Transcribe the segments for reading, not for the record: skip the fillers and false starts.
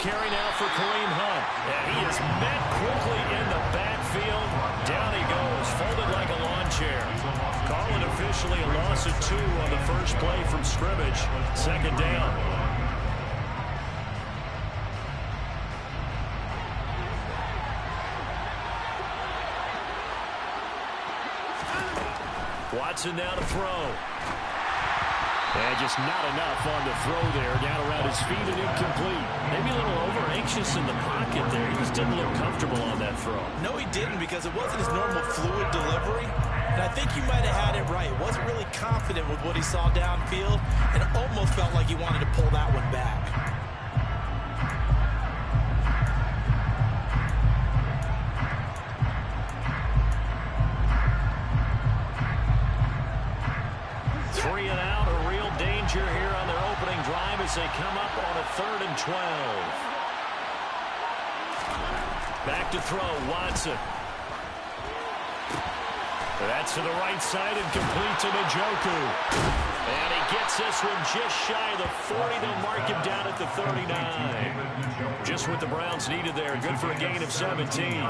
carry now for Kareem Hunt. And he is met quickly in the backfield. Down he goes, folded like a lawn chair. Call it officially a loss of 2 on the first play from scrimmage. Second down. Watson now to throw. And just not enough on the throw there. Down around his feet and incomplete. Maybe a little over-anxious in the pocket there. He just didn't look comfortable on that throw. No, he didn't, because it wasn't his normal fluid delivery. And I think you might have had it right. Wasn't really confident with what he saw downfield, and it almost felt like he wanted to pull that one back. Here on their opening drive as they come up on a 3rd and 12. Back to throw, Watson. That's to the right side and complete to Njoku. And he gets this one just shy of the 40. They'll mark him down at the 39. Just what the Browns needed there. Good for a gain of 17.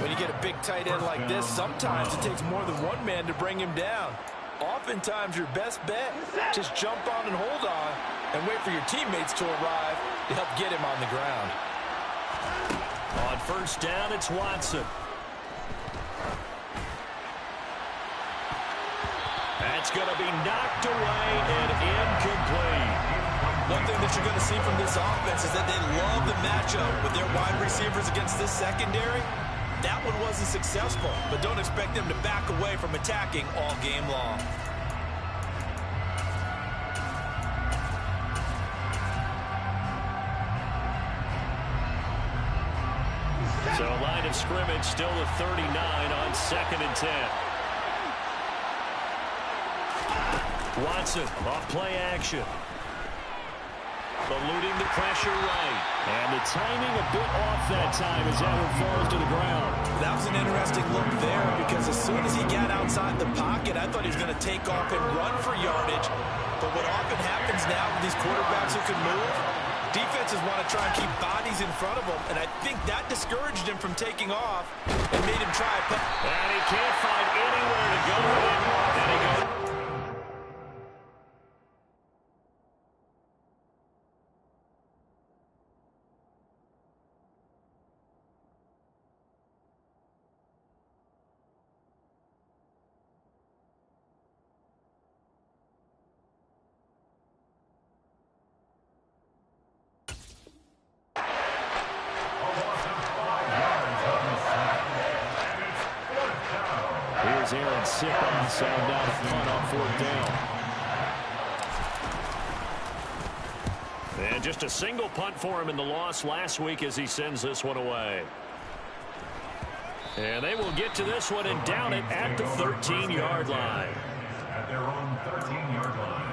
When you get a big tight end like this, sometimes it takes more than one man to bring him down. Oftentimes, your best bet, just jump on and hold on and wait for your teammates to arrive to help get him on the ground. On first down, it's Watson. That's going to be knocked away and incomplete. One thing that you're going to see from this offense is that they love the matchup with their wide receivers against this secondary. That one wasn't successful, but don't expect them to back away from attacking all game long. So line of scrimmage still the 39 on 2nd and 10. Watson off play action. Eluding the pressure right. And the timing a bit off that time as that one falls to the ground. That was an interesting look there, because as soon as he got outside the pocket, I thought he was going to take off and run for yardage. But what often happens now with these quarterbacks who can move, defenses want to try and keep bodies in front of them, and I think that discouraged him from taking off and made him try it. And he can't find anywhere to go with it. And he goes. Aaron Sick on sound down to punt on 4th down. And just a single punt for him in the loss last week as he sends this one away. And they will get to this one and down it at the 13-yard line. At their own 13-yard line.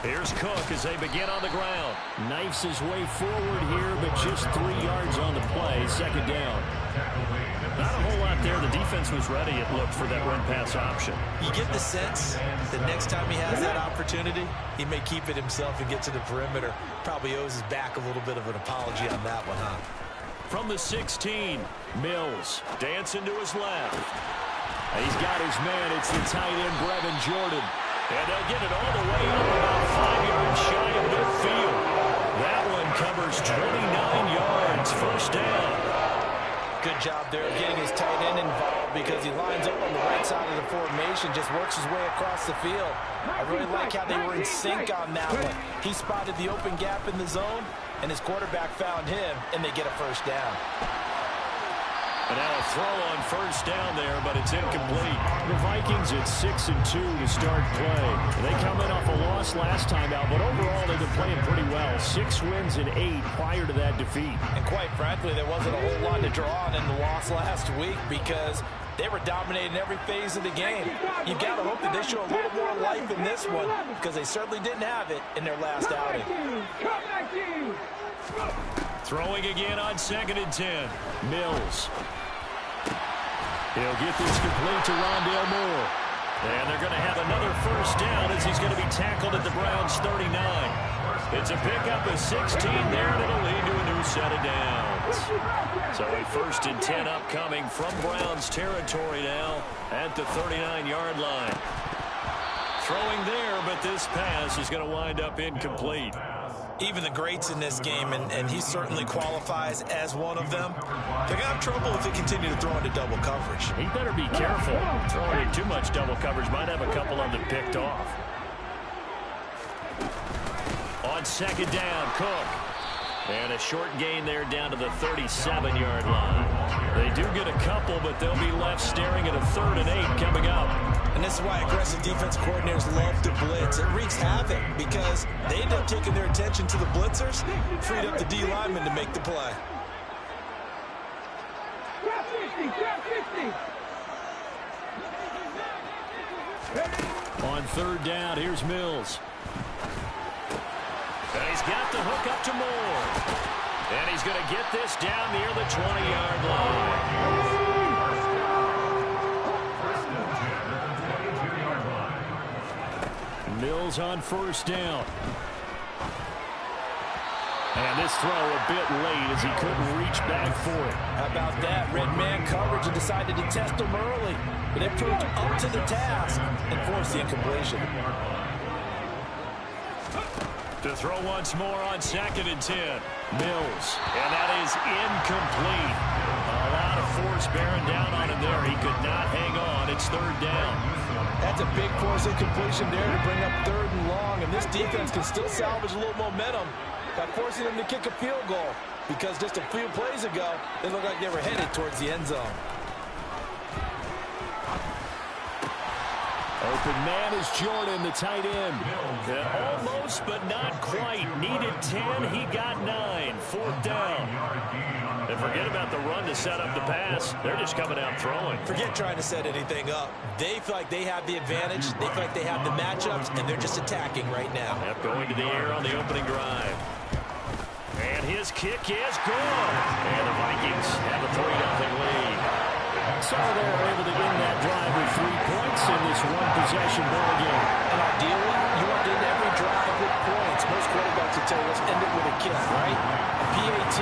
Here's Cook as they begin on the ground. Knifes his way forward here, but just 3 yards on the play. 2nd down. Not a whole lot there. The defense was ready, it looked, for that run-pass option. You get the sense that next time he has that opportunity, he may keep it himself and get to the perimeter. Probably owes his back a little bit of an apology on that one, huh? From the 16, Mills dancing to his left. He's got his man. It's the tight end, Brevin Jordan. And they'll get it all the way up about 5 yards shy of midfield. That one covers 29 yards. First down. Good job there of getting his tight end involved, because he lines up on the right side of the formation, just works his way across the field. I really like how they were in sync on that one. He spotted the open gap in the zone, and his quarterback found him, and they get a first down. And now a throw on first down there, but it's incomplete. The Vikings at 6-2 to start play. They come in off a loss last time out, but overall they've been playing pretty well. 6 wins and 8 prior to that defeat. And quite frankly, there wasn't a whole lot to draw on in the loss last week, because They were dominating every phase of the game. You've got to hope that they show a little more life in this one because they certainly didn't have it in their last outing. Throwing again on 2nd and 10. Mills. He'll get this complete to Rondale Moore. And they're going to have another first down as he's going to be tackled at the Browns' 39. It's a pickup of 16 there, and it'll lead to a new set of downs. So a 1st and 10 upcoming from Browns territory now at the 39-yard line. Throwing there, but this pass is going to wind up incomplete. Even the greats in this game, and he certainly qualifies as one of them, they're going to have trouble if they continue to throw into double coverage. He better be careful. Throwing in too much double coverage might have a couple of them picked off. On 2nd down, Cook. And a short gain there down to the 37-yard line. They do get a couple, but they'll be left staring at a 3rd and 8 coming up. And this is why aggressive defense coordinators love to blitz. It wreaks havoc because they end up taking their attention to the blitzers, freed up the D lineman to make the play. On 3rd down, here's Mills. And he's got the hook up to Moore. And he's going to get this down near the 20-yard line. Mills on 1st down. And this throw a bit late as he couldn't reach back for it. How about that? Red man coverage and decided to test him early. But it proved up to the task and forced the incompletion. To throw once more on 2nd and 10. Mills. And that is incomplete. A lot of force bearing down on him there. He could not hang on. It's 3rd down. That's a big force incompletion there to bring up 3rd and long. And this defense can still salvage a little momentum by forcing them to kick a field goal. Because just a few plays ago, they looked like they were headed towards the end zone. Open man is Jordan, the tight end. Almost, but not quite. Needed 10. He got 9. 4th down. And forget about the run to set up the pass. They're just coming out throwing. Forget trying to set anything up. They feel like they have the advantage. They feel like they have the matchups, and they're just attacking right now. Yep, going to the air on the opening drive. And his kick is good. And the Vikings have a 3-0 lead. So they're able to end that drive with 3 points in this one-possession ball game. And ideally, you want to end every drive with points. Most quarterbacks will tell you, let's end it with a kick, right? A PAT,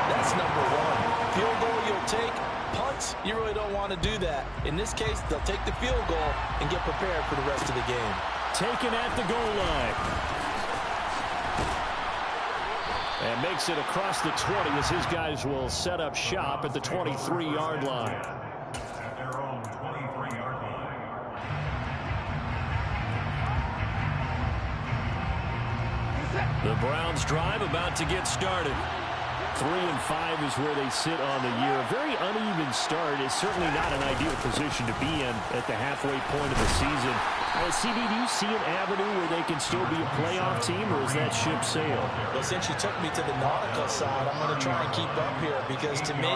that's number 1. Field goal you'll take. Punts, you really don't want to do that. In this case, they'll take the field goal and get prepared for the rest of the game. Taken at the goal line. And makes it across the 20 as his guys will set up shop at the 23-yard line. The Browns drive about to get started. 3-5 is where they sit on the year. A very uneven start is certainly not an ideal position to be in at the halfway point of the season. CD, do you see an avenue where they can still be a playoff team, or is that ship sailed? Well, since you took me to the nautical side, I'm going to try and keep up here because to me,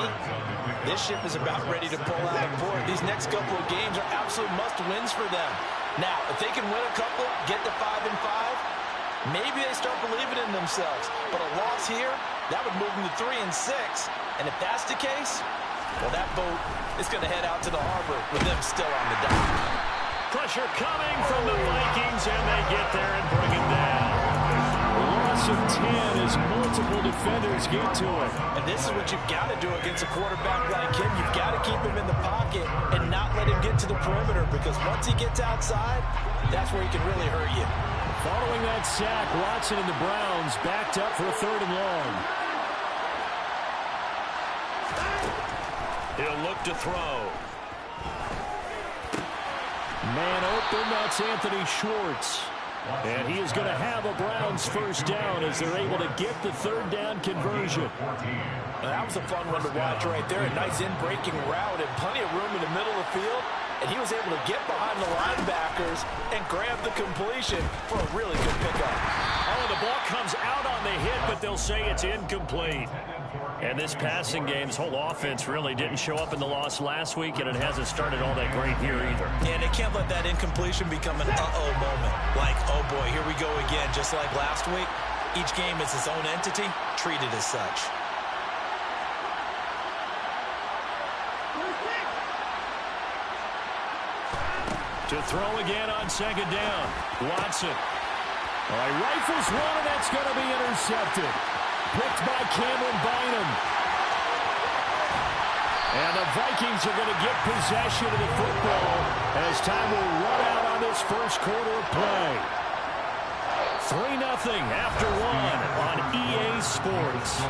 this ship is about ready to pull out of port. These next couple of games are absolute must-wins for them. Now, if they can win a couple, get to 5-5, maybe they start believing in themselves. But a loss here, that would move them to 3-6. And if that's the case, well, that boat is going to head out to the harbor with them still on the dock. Pressure coming from the Vikings, and they get there and bring it down. A loss of 10 as multiple defenders get to it. And this is what you've got to do against a quarterback like him. You've got to keep him in the pocket and not let him get to the perimeter because once he gets outside, that's where he can really hurt you. Following that sack, Watson and the Browns backed up for a 3rd and long. He'll look to throw. Man open, that's Anthony Schwartz. And he is going to have a Browns first down as they're able to get the 3rd down conversion. Now, that was a fun one to watch right there. A nice in-breaking route and plenty of room in the middle of the field. And he was able to get behind the linebackers and grab the completion for a really good pickup. Oh, the ball comes out on the hit, but they'll say it's incomplete. And this passing game's whole offense really didn't show up in the loss last week, and it hasn't started all that great here either. Yeah, and they can't let that incompletion become an uh-oh moment. Like, oh boy, here we go again, just like last week. Each game is its own entity, treated as such. To throw again on second down. Watson. All right, rifles one, and that's going to be intercepted. Picked by Cameron Bynum. And the Vikings are going to get possession of the football as time will run out on this first quarter of play. 3-0 after one on EA Sports.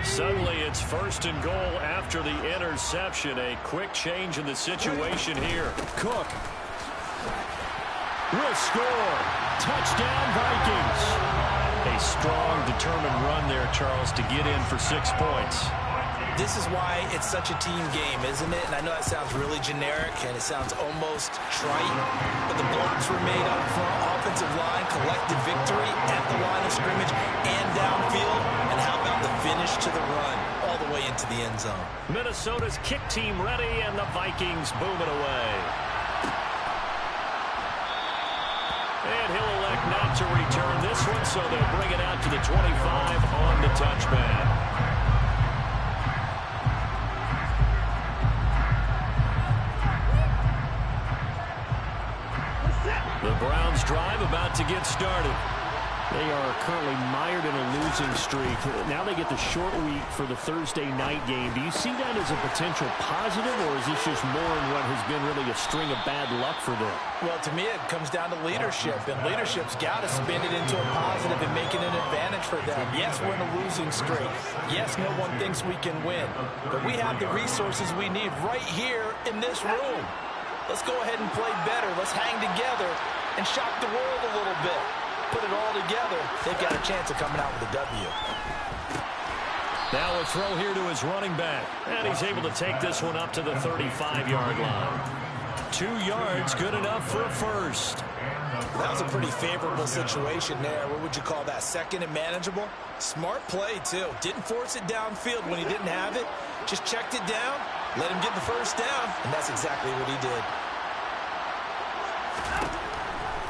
Suddenly, it's first and goal after the interception. A quick change in the situation here. Cook will score. Touchdown, Vikings. A strong, determined run there, Charles, to get in for 6 points. This is why it's such a team game, isn't it? And I know that sounds really generic, and it sounds almost trite, but the blocks were made up front, offensive line, collective victory at the line of scrimmage and downfield. And how about the finish to the run, all the way into the end zone? Minnesota's kick team ready, and the Vikings boom it away. And he'll elect not to return this one, so they'll bring it out to the 25 on the touchback. The Browns drive about to get started. They are currently mired in a losing streak. Now they get the short week for the Thursday night game. Do you see that as a potential positive, or is this just more in what has been really a string of bad luck for them? Well, to me, it comes down to leadership, and leadership's got to spin it into a positive and make it an advantage for them. Yes, we're in a losing streak. Yes, no one thinks we can win, but we have the resources we need right here in this room. Let's go ahead and play better. Let's hang together and shock the world a little bit. Put it all together. They've got a chance of coming out with a W. Now a throw here to his running back. And he's able to take this one up to the 35-yard line. 2 yards, good enough for a first. That was a pretty favorable situation there. What would you call that? Second and manageable? Smart play, too. Didn't force it downfield when he didn't have it. Just checked it down, let him get the first down, and that's exactly what he did.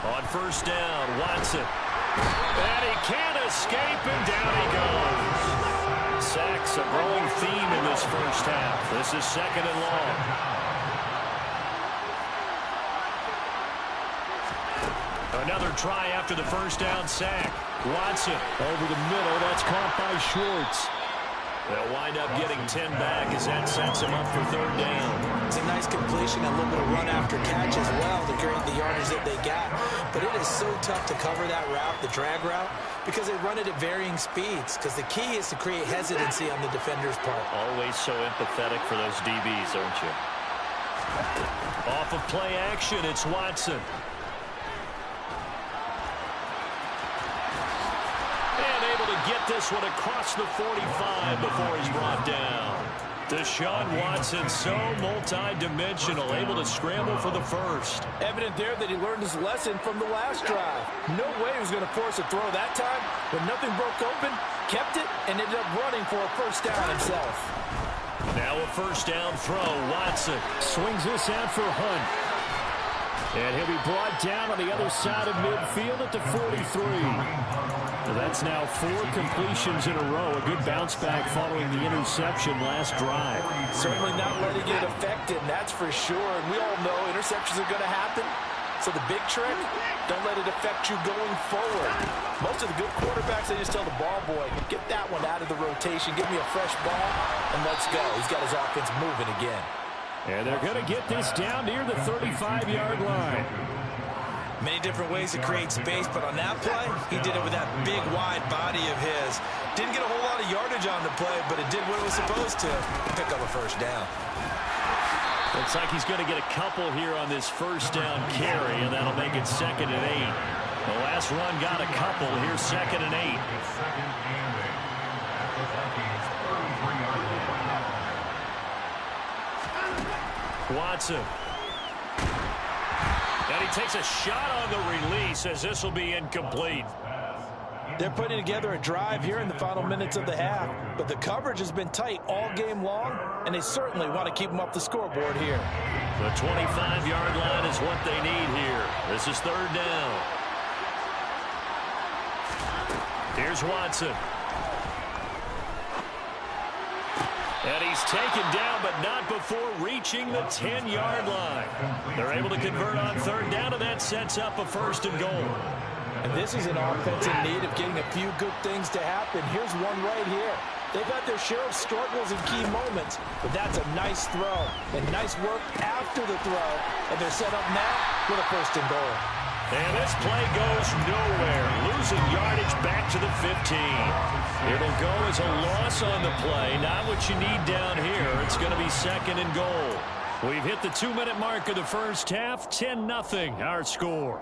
On first down, Watson. And he can't escape, and down he goes. Sacks a growing theme in this first half. This is second and long. Another try after the first down sack. Watson over the middle. That's caught by Schwartz. They'll wind up getting 10 back as that sets him up for third down. It's a nice completion, a little bit of run after catch as well to create the yardage that they got. But it is so tough to cover that route, the drag route, because they run it at varying speeds. Because the key is to create hesitancy on the defender's part. Always so empathetic for those DBs, aren't you? Off of play action, it's Watson. Get this one across the 45 before he's brought down. Deshaun Watson, so multi-dimensional, able to scramble for the first. Evident there that he learned his lesson from the last drive. No way he was going to force a throw that time. When nothing broke open, kept it, and ended up running for a first down himself. Now a first down throw. Watson swings this out for Hunt. And he'll be brought down on the other side of midfield at the 43. Well, that's now 4 completions in a row. A good bounce back following the interception last drive. Certainly not letting it affect him, that's for sure. And we all know interceptions are going to happen. So the big trick, don't let it affect you going forward. Most of the good quarterbacks, they just tell the ball boy, get that one out of the rotation, give me a fresh ball, and let's go. He's got his offense moving again. And they're going to get this down near the 35-yard line. Many different ways to create space, but on that play, he did it with that big, wide body of his. Didn't get a whole lot of yardage on the play, but it did what it was supposed to, pick up a first down. Looks like he's going to get a couple here on this first down carry, and that'll make it 2nd and 8. The last run got a couple. Here's 2nd and 8. Watson. And he takes a shot on the release as this will be incomplete. They're putting together a drive here in the final minutes of the half, but the coverage has been tight all game long, and they certainly want to keep them up the scoreboard here. The 25-yard line is what they need here. This is third down. Here's Watson. And he's taken down, but not before reaching the 10-yard line. They're able to convert on third down, and that sets up a 1st and goal. And this is an offense in need of getting a few good things to happen. Here's one right here. They've had their share of struggles in key moments, but that's a nice throw and nice work after the throw. And they're set up now with a 1st and goal. And this play goes nowhere. Losing yardage back to the 15. It'll go as a loss on the play. Not what you need down here. It's going to be 2nd and goal. We've hit the 2-minute mark of the first half. 10-0 our score.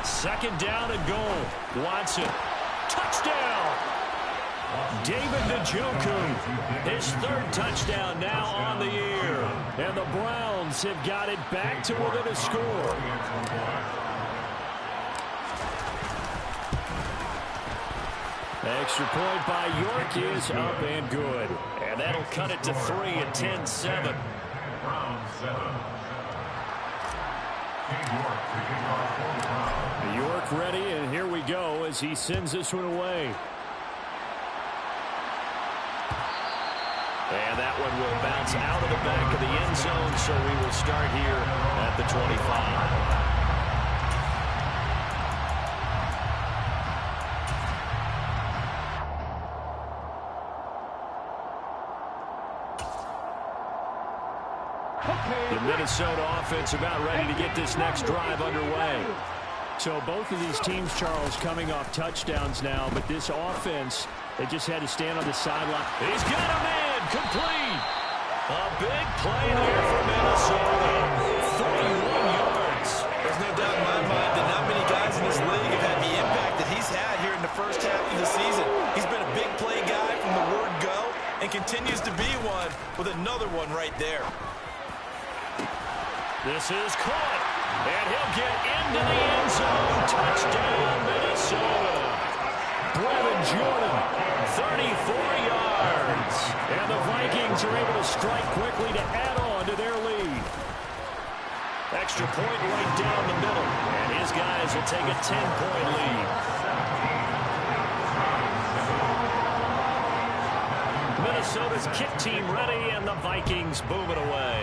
Second down and goal. Watson. Touchdown. David Njoku. His 3rd touchdown now on the year. And the Browns have got it back to within a score. Extra point by York is up and good. And that'll cut it to 3 at 10-7. York ready, and here we go as he sends this one away. And that one will bounce out of the back of the end zone, so we will start here at the 25. The Minnesota offense about ready to get this next drive underway. So both of these teams, Charles, coming off touchdowns now, but this offense, they just had to stand on the sideline. He's got a man, complete. A big play there for Minnesota. 31 yards. There's no doubt in my mind that not many guys in this league have had the impact that he's had here in the first half of the season. He's been a big play guy from the word go and continues to be one with another one right there. This is caught, and he'll get into the end zone. Touchdown, Minnesota. Brevin Jordan, 34 yards. And the Vikings are able to strike quickly to add on to their lead. Extra point right down the middle, and his guys will take a 10-point lead. Minnesota's kick team ready, and the Vikings boom it away.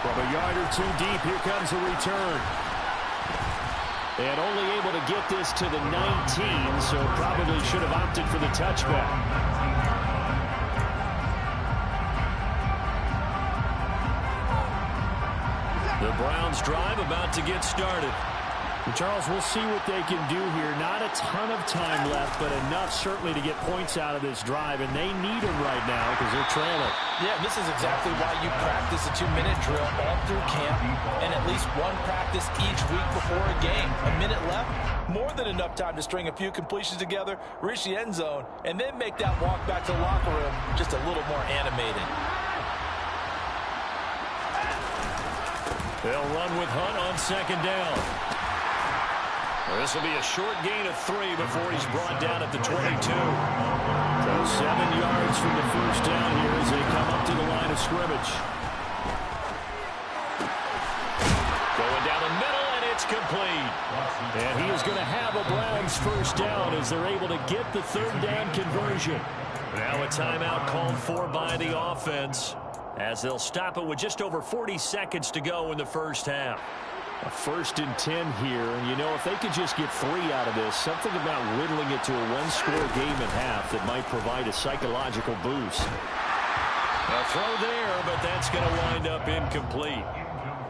From a yard or two deep, here comes the return. And only able to get this to the 19, so probably should have opted for the touchback. The Browns drive about to get started. Charles, we'll see what they can do here. Not a ton of time left, but enough certainly to get points out of this drive, and they need them right now because they're trailing. Yeah, this is exactly why you practice a 2-minute drill all through camp and at least one practice each week before a game. A minute left, more than enough time to string a few completions together, reach the end zone, and then make that walk back to the locker room just a little more animated. They'll run with Hunt on second down. This will be a short gain of 3 before he's brought down at the 22. So 7 yards from the first down here as they come up to the line of scrimmage. Going down the middle, and it's complete. And he is going to have a Browns first down as they're able to get the third down conversion. Now a timeout called for by the offense as they'll stop it with just over 40 seconds to go in the first half. A 1st and 10 here, and you know, if they could just get 3 out of this, something about whittling it to a one-score game at half that might provide a psychological boost. A throw there, but that's going to wind up incomplete.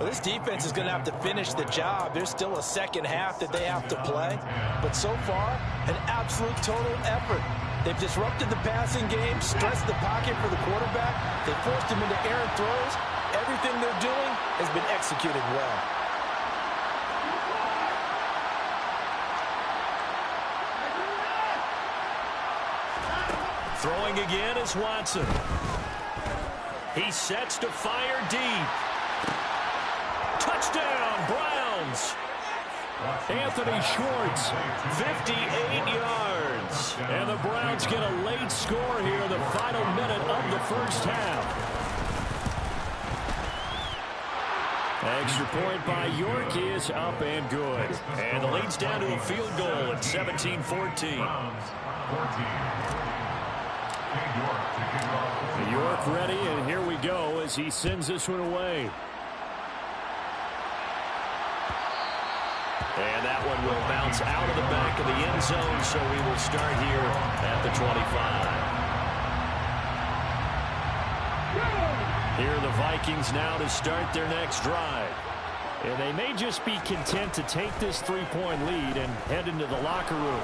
Well, this defense is going to have to finish the job. There's still a second half that they have to play, but so far, an absolute total effort. They've disrupted the passing game, stressed the pocket for the quarterback. They forced him into errant throws. Everything they're doing has been executed well. Throwing again is Watson. He sets to fire deep. Touchdown, Browns. Anthony Schwartz, 58 yards. And the Browns get a late score here in the final minute of the first half. Extra point by York is up and good. And the lead's down to a field goal at 17-14. York ready, and here we go as he sends this one away. And that one will bounce out of the back of the end zone, so we will start here at the 25. Here are the Vikings now to start their next drive. And they may just be content to take this three-point lead and head into the locker room.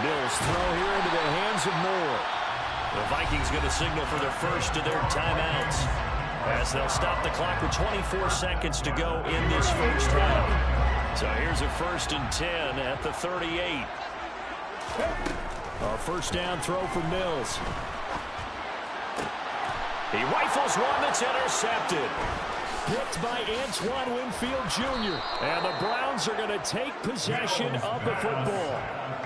Mills throw here into the hands of Moore. The Vikings going to signal for their first of their timeouts, as they'll stop the clock with 24 seconds to go in this first half. So here's a 1st and 10 at the 38. A first down throw for Mills. He rifles one that's intercepted. Picked by Antoine Winfield Jr. And the Browns are going to take possession of the football.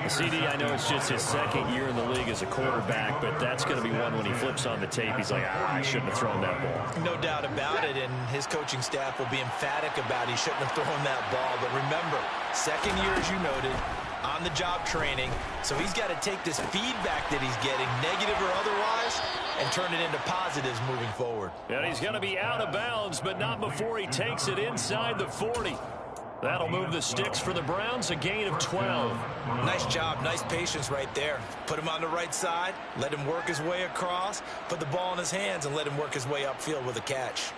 CD, I know it's just his second year in the league as a quarterback, but that's going to be one when he flips on the tape. He's like, I shouldn't have thrown that ball. No doubt about it, and his coaching staff will be emphatic about he shouldn't have thrown that ball. But remember, second year, as you noted, on-the-job training, so he's got to take this feedback that he's getting, negative or otherwise, and turn it into positives moving forward. And he's going to be out of bounds, but not before he takes it inside the 40. That'll move the sticks for the Browns, a gain of 12. Nice job, nice patience right there. Put him on the right side, let him work his way across, put the ball in his hands, and let him work his way upfield with a catch.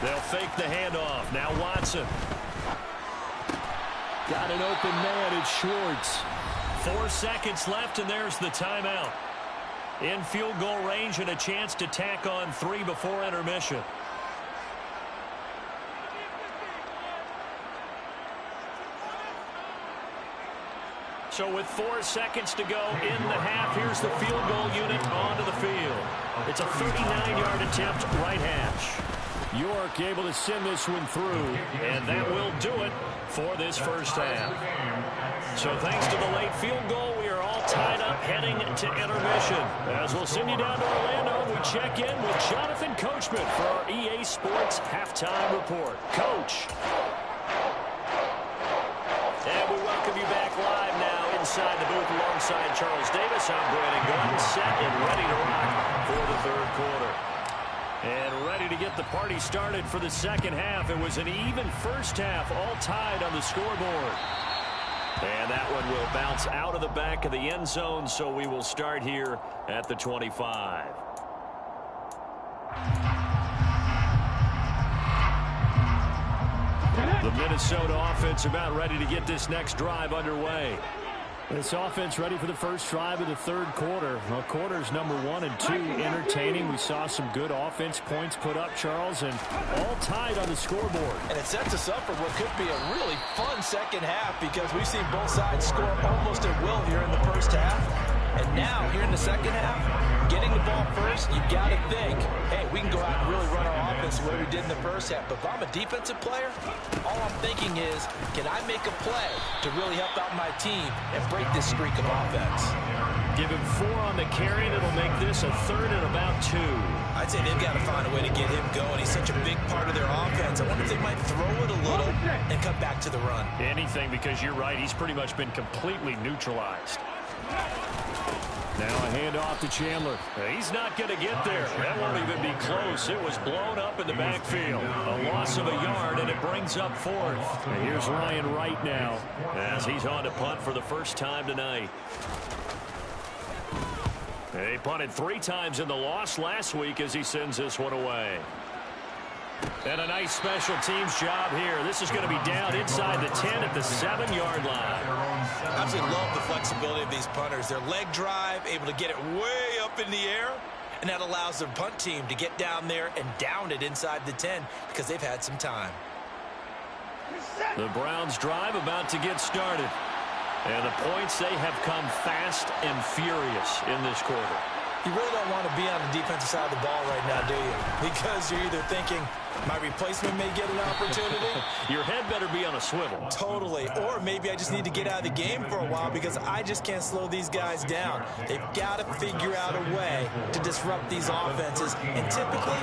They'll fake the handoff. Now Watson. Got an open man. It's Schwartz. 4 seconds left, and there's the timeout. In field goal range and a chance to tack on 3 before intermission. So with 4 seconds to go in the half, here's the field goal unit onto the field. It's a 39-yard attempt, right hash. York able to send this one through, and that will do it for this first half. So thanks to the late field goal, we are all tied up heading to intermission. As we'll send you down to Orlando, we check in with Jonathan Coachman for our EA Sports Halftime Report. Coach. And we welcome you back live now inside the booth alongside Charles Davis. I'm Brandon Gunn, set and ready to rock for the third quarter. And ready to get the party started for the second half. It was an even first half, all tied on the scoreboard. And that one will bounce out of the back of the end zone, so we will start here at the 25. The Minnesota offense about ready to get this next drive underway. This offense ready for the first drive of the third quarter. Well, quarters number 1 and 2 entertaining. We saw some good offense points put up, Charles, and all tied on the scoreboard. And it sets us up for what could be a really fun second half, because we've seen both sides score almost at will here in the first half. And now, here in the second half, getting the ball first, you got to think, hey, we can go out and really run our offense the way we did in the first half. But if I'm a defensive player, all I'm thinking is, can I make a play to really help out my team and break this streak of offense? Give him 4 on the carry, and it'll make this a third and about 2. I'd say they've got to find a way to get him going. He's such a big part of their offense. I wonder if they might throw it a little and come back to the run. Anything, because you're right, he's pretty much been completely neutralized. Now a handoff to Chandler. He's not going to get there. That won't even be close. It was blown up in the backfield. A loss of a yard, and it brings up 4th. And here's Ryan Wright now as he's on to punt for the first time tonight. He punted 3 times in the loss last week as he sends this one away. And a nice special teams job here. This is going to be down inside the 10 at the 7-yard line. I absolutely love the flexibility of these punters. Their leg drive, able to get it way up in the air, and that allows their punt team to get down there and down it inside the 10 because they've had some time. The Browns drive about to get started. And the points, they have come fast and furious in this quarter. You really don't want to be on the defensive side of the ball right now, do you? Because you're either thinking, my replacement may get an opportunity. Your head better be on a swivel. Totally. Or maybe I just need to get out of the game for a while because I just can't slow these guys down. They've got to figure out a way to disrupt these offenses. And typically,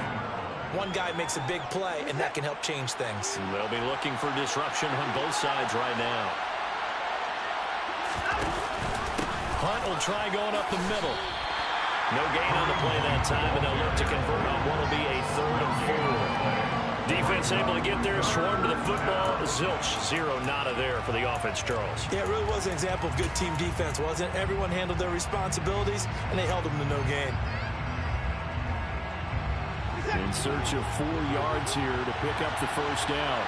one guy makes a big play, and that can help change things. They'll be looking for disruption on both sides right now. Hunt will try going up the middle. No gain on the play that time, and they'll look to convert on what will be a 3rd and 4. Defense able to get there, swarm to the football. Zilch, 0 nada there for the offense, Charles. Yeah, it really was an example of good team defense, wasn't it? Everyone handled their responsibilities, and they held them to no gain. In search of 4 yards here to pick up the first down.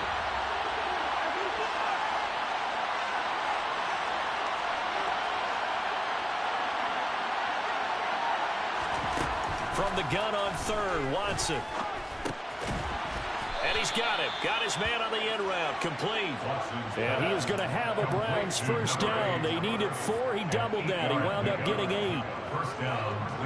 From the gun on 3rd, Watson. And he's got him. Got his man on the end route. Complete. And he is going to have a Browns first down. They needed 4. He doubled that. He wound up getting 8.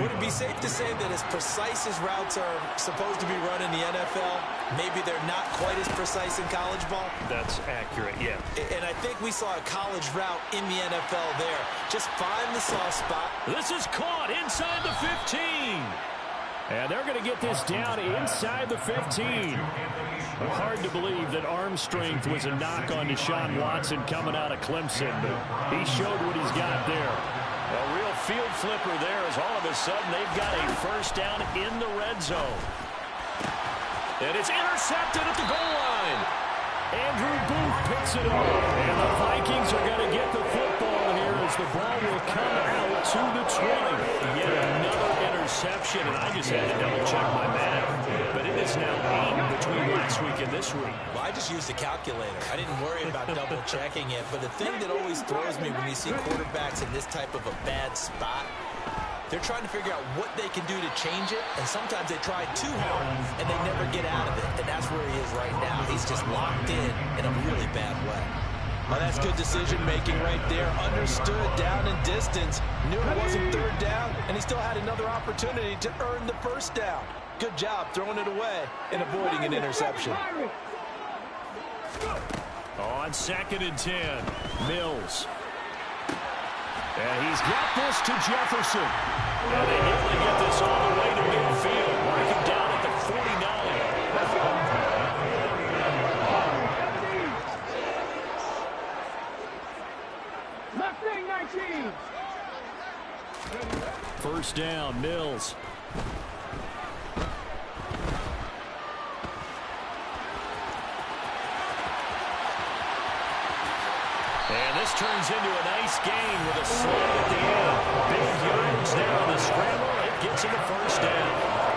Would it be safe to say that as precise as routes are supposed to be run in the NFL, maybe they're not quite as precise in college ball? That's accurate, yeah. And I think we saw a college route in the NFL there. Just find the soft spot. This is caught inside the 15. And they're going to get this down inside the 15. Hard to believe that arm strength was a knock on Deshaun Watson coming out of Clemson, but he showed what he's got there. A real field flipper there as all of a sudden they've got a first down in the red zone. And it's intercepted at the goal line. Andrew Booth picks it up. And the Vikings are going to get the football here as the ball will come out to the 20. Yet another interception, and I just had to double-check my math. But it is now 8 between last week and this week. Well, I just used the calculator. I didn't worry about double-checking it. But the thing that always throws me when you see quarterbacks in this type of a bad spot, they're trying to figure out what they can do to change it, and sometimes they try too hard, and they never get out of it. And that's where he is right now. He's just locked in a really bad way. Well, that's good decision-making right there. Understood down and distance. Knew it wasn't 3rd down, and he still had another opportunity to earn the first down. Good job throwing it away and avoiding an interception. On 2nd and 10, Mills. And he's got this to Jefferson. And they nearly get this all the way to midfield. Mark him down at the 49. First down, Mills. And this turns into a nice gain with a slide at the end. Big yards there on the scramble. It gets him a first down.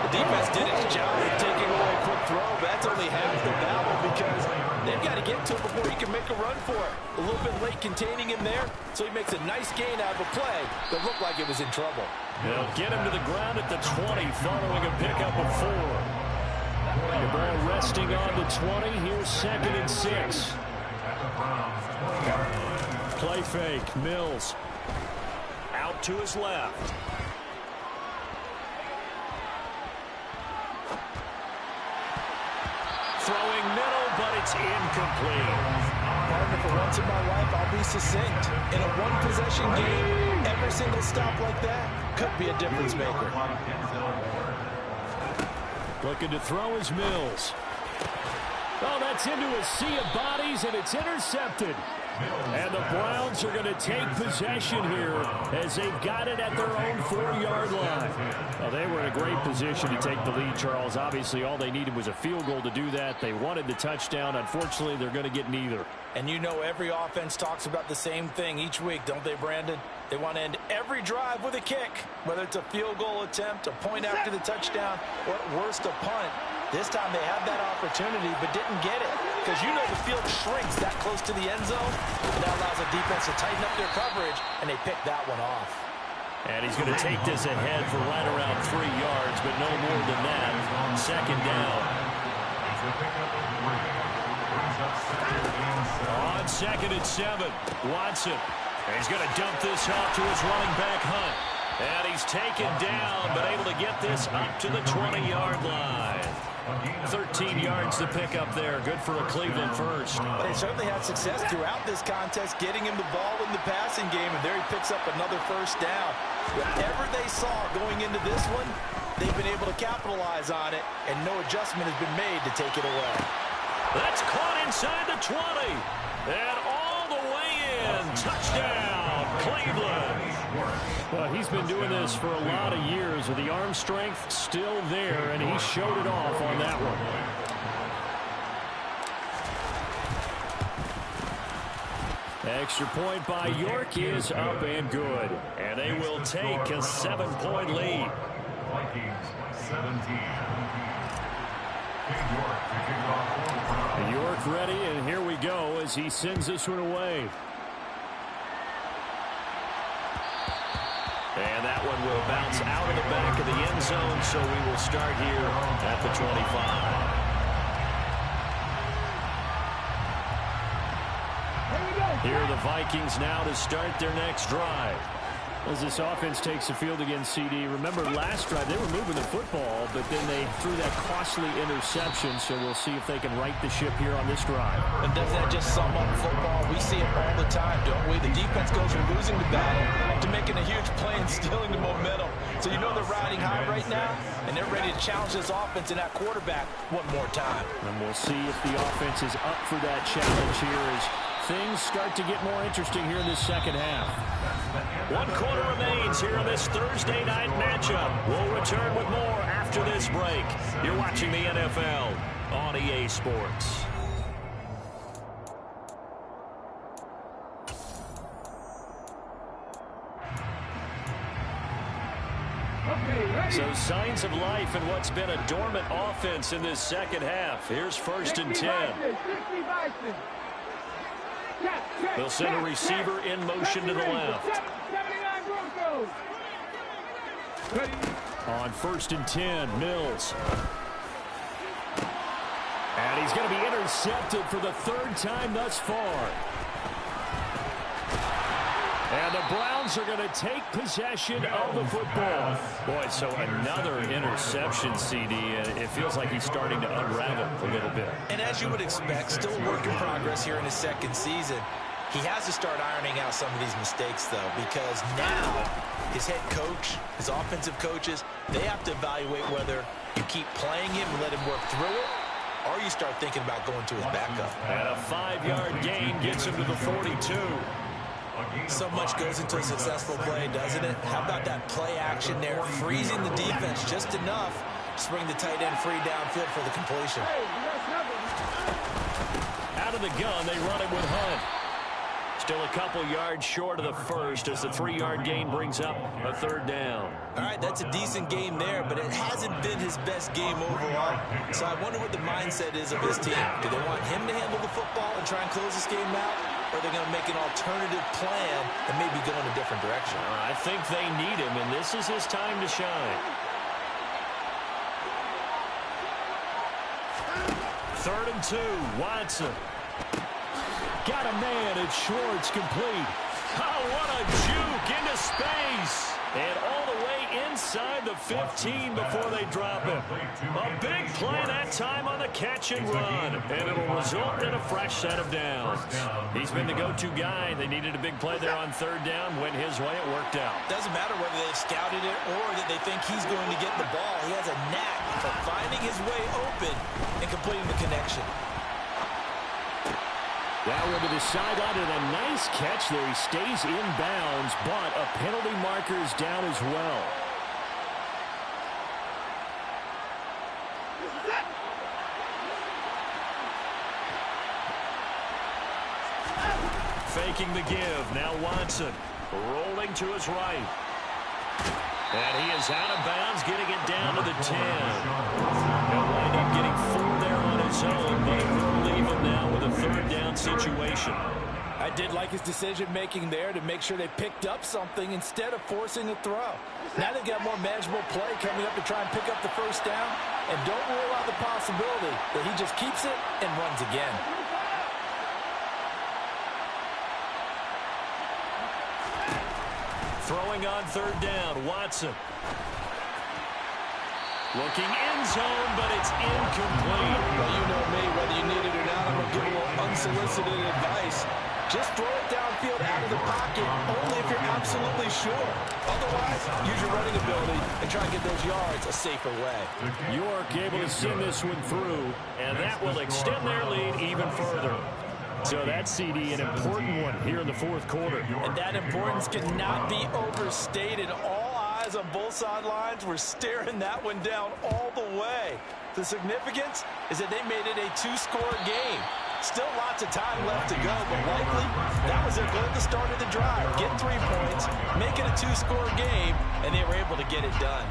The defense did its job of taking away a quick throw, but that's only half the battle because they've got to get to it before he can make a run for it. A little bit late containing him there, so he makes a nice gain out of a play that looked like it was in trouble. They'll get him to the ground at the 20 following a pickup of 4. The ball resting on the 20. Here's 2nd and 6. Play fake. Mills out to his left. Throwing middle, but it's incomplete. Partner, for once in my life, I'll be succinct. In a one-possession game, every single stop like that could be a difference maker. Looking to throw is Mills. Oh, that's into a sea of bodies, and it's intercepted. And the Browns are going to take possession here as they've got it at their own 4-yard line. Well, they were in a great position to take the lead, Charles. Obviously, all they needed was a field goal to do that. They wanted the touchdown. Unfortunately, they're going to get neither. And you know every offense talks about the same thing each week, don't they, Brandon? They want to end every drive with a kick, whether it's a field goal attempt, a point after the touchdown, or at worst, a punt. This time they had that opportunity but didn't get it because you know the field shrinks that close to the end zone. And that allows the defense to tighten up their coverage, and they picked that one off. And he's going to take this ahead for right around 3 yards, but no more than that. Second down. On 2nd and 7, Watson. And he's going to dump this off to his running back, Hunt. And he's taken down, but able to get this up to the 20-yard line. 13 yards to pick up there. Good for a Cleveland first. They certainly had success throughout this contest, getting him the ball in the passing game, and there he picks up another first down. Whatever they saw going into this one, they've been able to capitalize on it, and no adjustment has been made to take it away. That's caught inside the 20. And all the way in. Touchdown, Cleveland. Well, he's been doing this for a lot of years with the arm strength still there, and he showed it off on that one. Extra point by York is up and good. And they will take a 7-point lead. Vikings 17. York ready, and here we go as he sends this one away. And that one will bounce out of the back of the end zone, so we will start here at the 25. Here are the Vikings now to start their next drive. As this offense takes the field against CD, remember last drive they were moving the football, but then they threw that costly interception, so we'll see if they can right the ship here on this drive. And doesn't that just sum up football? We see it all the time, don't we? The defense goes from losing the battle to making a huge play and stealing the momentum. So you know they're riding high right now, and they're ready to challenge this offense and that quarterback one more time. And we'll see if the offense is up for that challenge here as things start to get more interesting here in this second half. 1 quarter remains here in this Thursday night matchup. We'll return with more after this break. You're watching the NFL on EA Sports. So signs of life in what's been a dormant offense in this second half. Here's 1st and 10. They'll send a receiver in motion to the left. On 1st and 10, Mills. And he's going to be intercepted for the 3rd time thus far. And the Browns are going to take possession of the football. Boy, so another interception, CD. It feels like he's starting to unravel a little bit. And as you would expect, still a work in progress here in his 2nd season. He has to start ironing out some of these mistakes, though, because now his head coach, his offensive coaches, they have to evaluate whether you keep playing him and let him work through it, or you start thinking about going to his backup. And a 5-yard gain gets him to the 42. So much goes into a successful play, doesn't it? How about that play action there, freezing the defense just enough to bring the tight end free downfield for the completion. Out of the gun, they run it with Hunt. Still a couple yards short of the first as the 3-yard gain brings up a 3rd down. All right, that's a decent game there, but it hasn't been his best game overall. So I wonder what the mindset is of his team. Do they want him to handle the football and try and close this game out? Or are they going to make an alternative plan and maybe go in a different direction? I think they need him, and this is his time to shine. 3rd and 2, Watson. Got a man, it's Schwartz, complete. Oh, what a juke into space. And all the way inside the 15 before they drop him. A big play that time on the catch and run. And it'll result in a fresh set of downs. He's been the go-to guy. They needed a big play there on 3rd down. Went his way, it worked out. Doesn't matter whether they've scouted it or that they think he's going to get the ball. He has a knack for finding his way open and completing the connection. That one to the sideline and a nice catch there. He stays in bounds, but a penalty marker is down as well. Faking the give. Now Watson rolling to his right. And he is out of bounds, getting it down to the 10. He'll wind up getting 4 there on his own, but it will leave him now with a 3rd down situation. I did like his decision-making there to make sure they picked up something instead of forcing a throw. Now they've got more manageable play coming up to try and pick up the first down. And don't rule out the possibility that he just keeps it and runs again. Throwing on third down, Watson. Looking end zone, but it's incomplete. Well, you know me, whether you need it or not, I'm going to give a little unsolicited advice. Just throw it downfield out of the pocket, only if you're absolutely sure. Otherwise, use your running ability and try and get those yards a safer way. York able to send this one through, and that will extend their lead even further. So that CD, an important one here in the fourth quarter. And that importance cannot be overstated. All eyes on both sidelines were staring that one down all the way. The significance is that they made it a two-score game. Still lots of time left to go, but likely that was their goal at the start of the drive. Get 3 points, make it a two-score game, and they were able to get it done.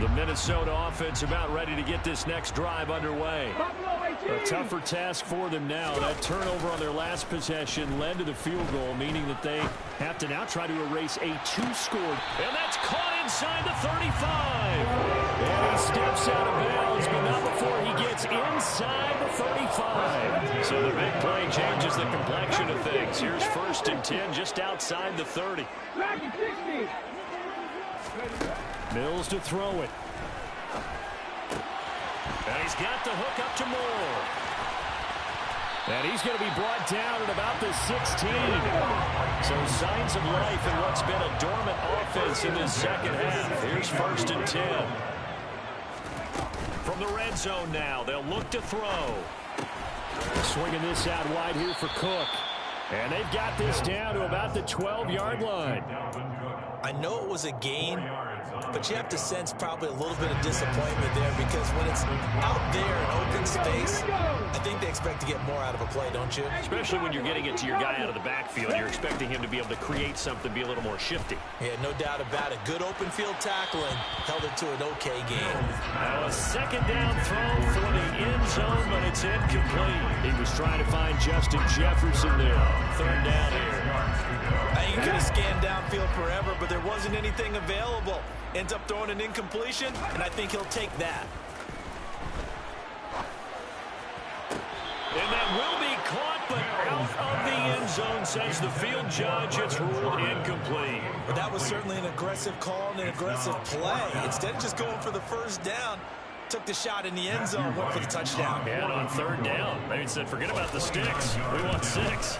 The Minnesota offense about ready to get this next drive underway. A tougher task for them now. That turnover on their last possession led to the field goal, meaning that they have to now try to erase a two-score. And that's caught inside the 35. And he steps out of bounds, but not before he gets inside the 35. So the big play changes the complexion of things. Here's 1st and 10 just outside the 30. Mills to throw it. And he's got the hook up to Moore. And he's going to be brought down at about the 16. So signs of life in what's been a dormant offense in this second half. Here's 1st and 10. From the red zone now, they'll look to throw. Swinging this out wide here for Cook. And they've got this down to about the 12-yard line. I know it was a gain, but you have to sense probably a little bit of disappointment there because when it's out there in open space, I think they expect to get more out of a play, don't you? Especially when you're getting it to your guy out of the backfield. You're expecting him to be able to create something, be a little more shifty. Yeah, no doubt about it. Good open field tackling held it to an okay game. Now a second down throw for the end zone, but it's incomplete. He was trying to find Justin Jefferson there. Third down here. I think he could have scanned downfield forever, but there wasn't anything available. Ends up throwing an incompletion, and I think he'll take that. And that will be caught, but out of the end zone, says the field judge. It's ruled incomplete. But that was certainly an aggressive call and an aggressive play. Instead of just going for the first down, took the shot in the end zone, went for the touchdown. And on third down, maybe said, forget about the sticks. We want 6.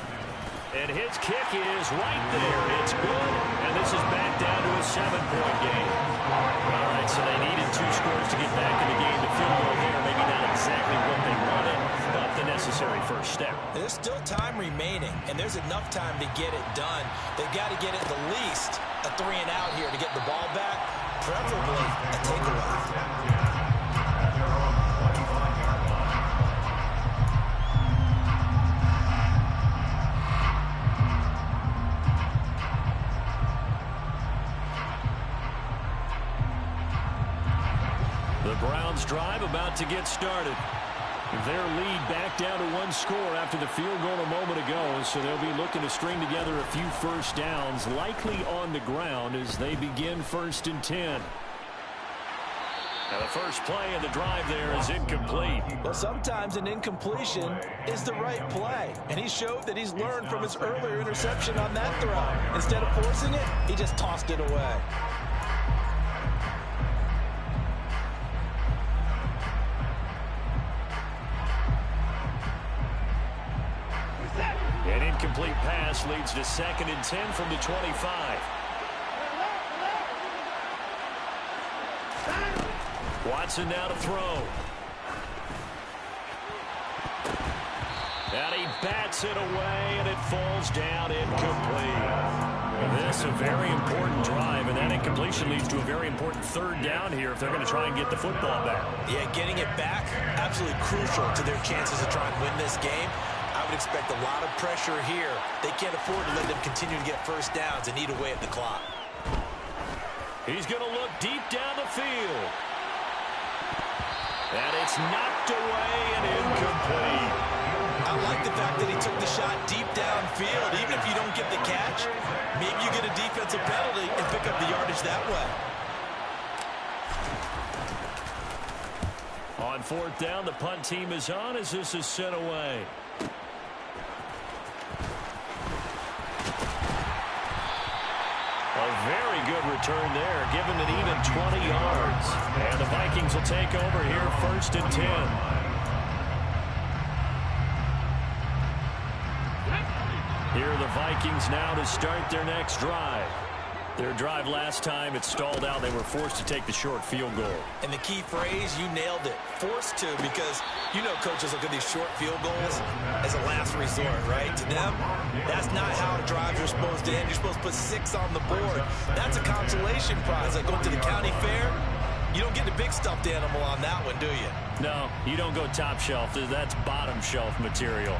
And his kick is right there. It's good. And this is back down to a 7-point game. All right, so they needed 2 scores to get back in the game. The field goal there, maybe not exactly what they wanted, but the necessary first step. There's still time remaining, and there's enough time to get it done. They've got to get at the least a 3-and-out here to get the ball back, preferably a takeaway. The Browns drive about to get started. Their lead back down to 1 score after the field goal a moment ago, so they'll be looking to string together a few first downs, likely on the ground as they begin 1st and 10. Now the first play of the drive there is incomplete. Well, sometimes an incompletion is the right play, and he showed that he's learned from his earlier interception on that throw. Instead of forcing it, he just tossed it away. An incomplete pass leads to 2nd and 10 from the 25. Watson now to throw. And he bats it away, and it falls down incomplete. And this is a very important drive, and that incompletion leads to a very important third down here if they're going to try and get the football back. Yeah, getting it back, absolutely crucial to their chances of trying to win this game. I would expect a lot of pressure here. They can't afford to let them continue to get first downs and eat away at the clock. He's going to look deep down the field. And it's knocked away and incomplete. I like the fact that he took the shot deep downfield. Even if you don't get the catch, maybe you get a defensive penalty and pick up the yardage that way. On fourth down, the punt team is on as this is sent away. A very good return there, giving it even 20 yards. And the Vikings will take over here, 1st and 10. Here are the Vikings now to start their next drive. Their drive last time, it stalled out. They were forced to take the short field goal. And the key phrase, you nailed it. Forced to, because you know coaches look at these short field goals as a last resort, right? To them, that's not how drives are supposed to end. You're supposed to put 6 on the board. That's a consolation prize. Like going to the county fair, you don't get the big stuffed animal on that one, do you? No, you don't go top shelf. That's bottom shelf material.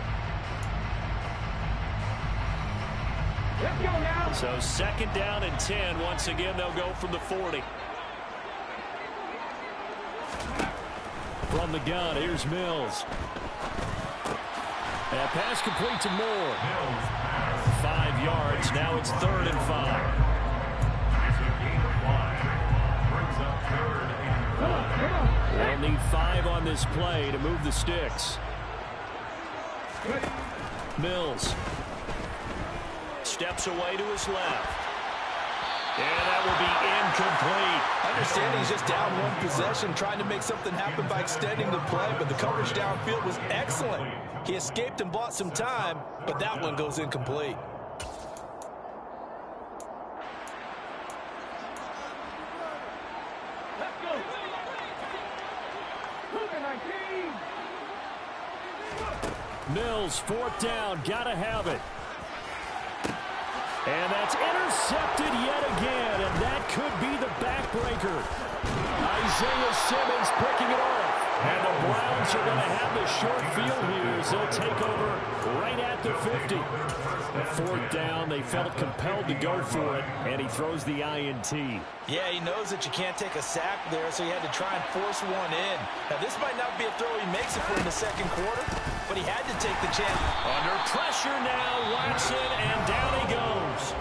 So 2nd down and 10. Once again, they'll go from the 40. From the gun, here's Mills. And pass complete to Moore. 5 yards. Now it's 3rd and 5. They'll need 5 on this play to move the sticks. Mills. Steps away to his left. And that will be incomplete. Understanding he's just down 1 possession, trying to make something happen by extending the play, but the coverage downfield was excellent. He escaped and bought some time, but that one goes incomplete. Mills, 4th down, gotta have it. And that's intercepted yet again, and that could be the backbreaker. Isaiah Simmons picking it off. And the Browns are going to have the short field here as they'll take over right at the 50. 4th down, they felt compelled to go for it, and he throws the INT. Yeah, he knows that you can't take a sack there, so he had to try and force one in. Now, this might not be a throw he makes it for in the 2nd quarter, but he had to take the chance. Under pressure now, Watson, and down he goes.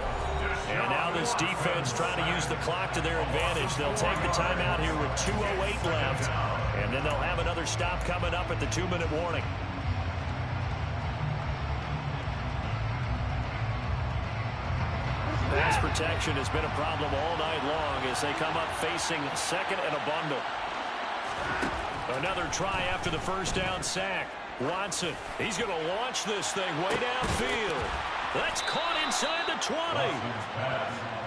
And now this defense trying to use the clock to their advantage. They'll take the timeout here with 2:08 left, and then they'll have another stop coming up at the 2-minute warning. Pass protection has been a problem all night long as they come up facing 2nd and a bundle. Another try after the 1st down sack. Watson, he's going to launch this thing way downfield. That's caught inside the 20.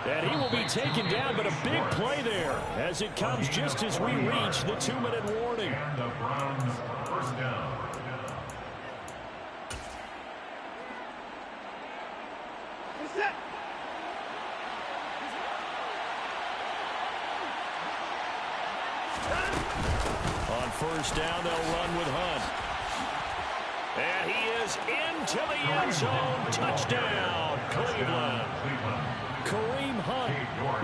And he will be taken down, but a big play there as it comes just as we reach the 2-minute warning. And the Browns, 1st down. On 1st down, they'll run with Hunt. And he is into the end zone. Touchdown, Cleveland. Kareem Hunt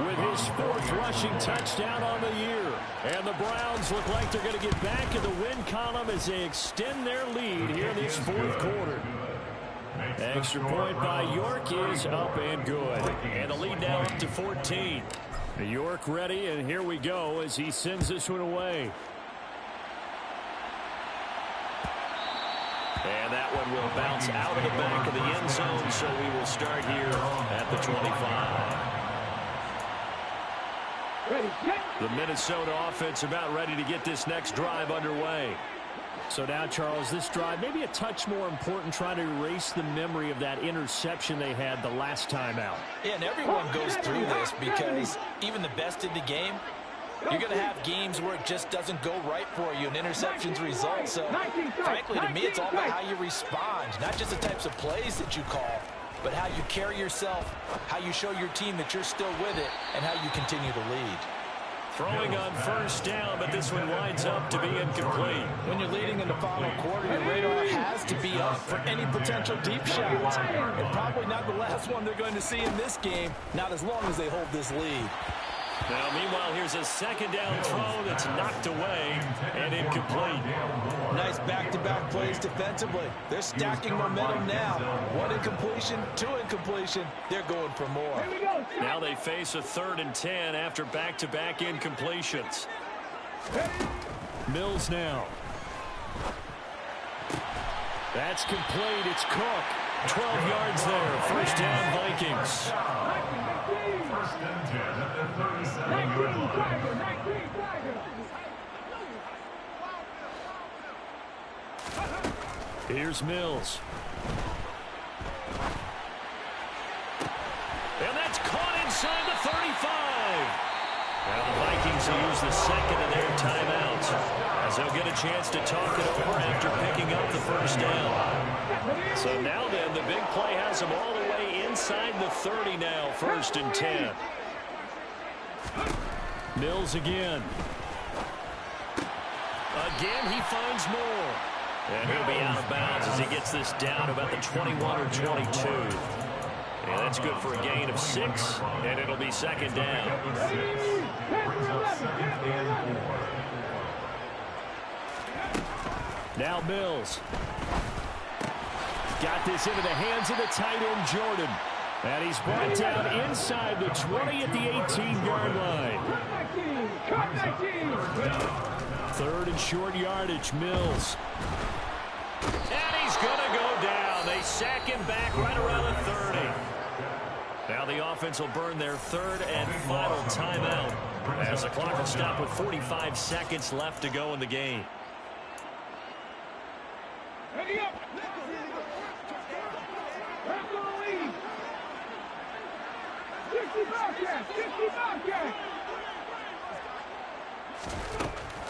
with his 4th rushing touchdown on the year. And the Browns look like they're going to get back in the win column as they extend their lead here in this 4th quarter. Extra point by York is up and good. And the lead now up to 14. York ready, and here we go as he sends this one away. And that one will bounce out of the back of the end zone, so we will start here at the 25. The Minnesota offense about ready to get this next drive underway. So now, Charles, this drive maybe a touch more important, trying to erase the memory of that interception they had the last time out. Yeah, and everyone goes through this because even the best in the game, you're going to have games where it just doesn't go right for you, and interceptions result. So, frankly, to me, it's all about how you respond, not just the types of plays that you call, but how you carry yourself, how you show your team that you're still with it, and how you continue to lead. Throwing on 1st down, but this one winds up to be incomplete. When you're leading in the final quarter, your radar has to be up for any potential deep shots. And probably not the last one they're going to see in this game, not as long as they hold this lead. Now, meanwhile, here's a second down throw that's knocked away and incomplete. Nice back-to-back plays defensively. They're stacking momentum now. One incompletion, two incompletion. They're going for more. Now they face a 3rd and 10 after back-to-back incompletions. Mills now. That's complete. It's Cook. 12 yards there. First down, Vikings. First and 10 at the 37-yard line. Here's Mills. And that's caught inside the 35. Now the Vikings will use the second of their timeouts as they'll get a chance to talk it over after picking up the first down. So now then, the big play has them all the way inside the 30 now, 1st and 10. Mills again. Again, he finds more. And he'll be out of bounds as he gets this down about the 21 or 22. And that's good for a gain of 6, and it'll be second down. Now Mills. Got this into the hands of the tight end, Jordan. And he's brought down inside the 20 at the 18-yard line. 3rd and short yardage, Mills. And he's going to go down. They sack him back right around the 30. Now the offense will burn their 3rd and final timeout as the clock will stop with 45 seconds left to go in the game. Ready up.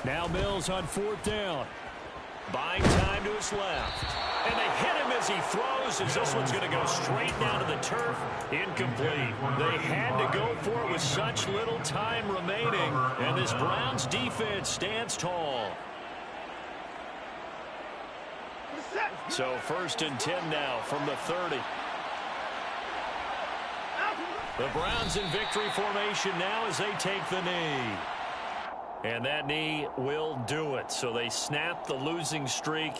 Now Mills on 4th down. Buying time to his left. And they hit him as he throws, as this one's going to go straight down to the turf. Incomplete. They had to go for it with such little time remaining. And this Browns defense stands tall. So 1st and 10 now from the 30. The Browns in victory formation now as they take the knee. And that knee will do it. So they snap the losing streak.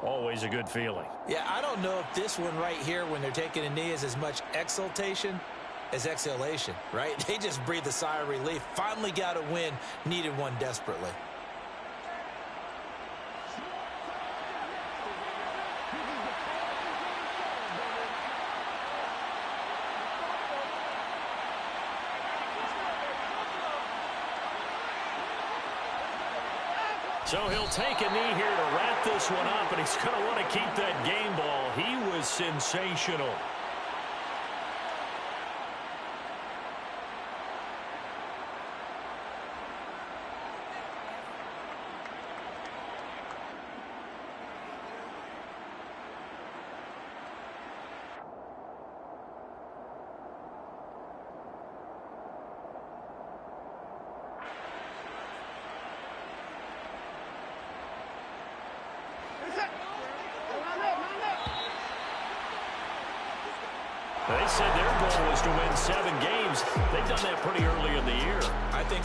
Always a good feeling. Yeah, I don't know if this one right here when they're taking a knee is as much exultation as exhalation, right? They just breathe a sigh of relief. Finally got a win. Needed one desperately. So he'll take a knee here to wrap this one up, and he's going to want to keep that game ball. He was sensational. They said their goal was to win 7 games. They've done that pretty early in the year. I think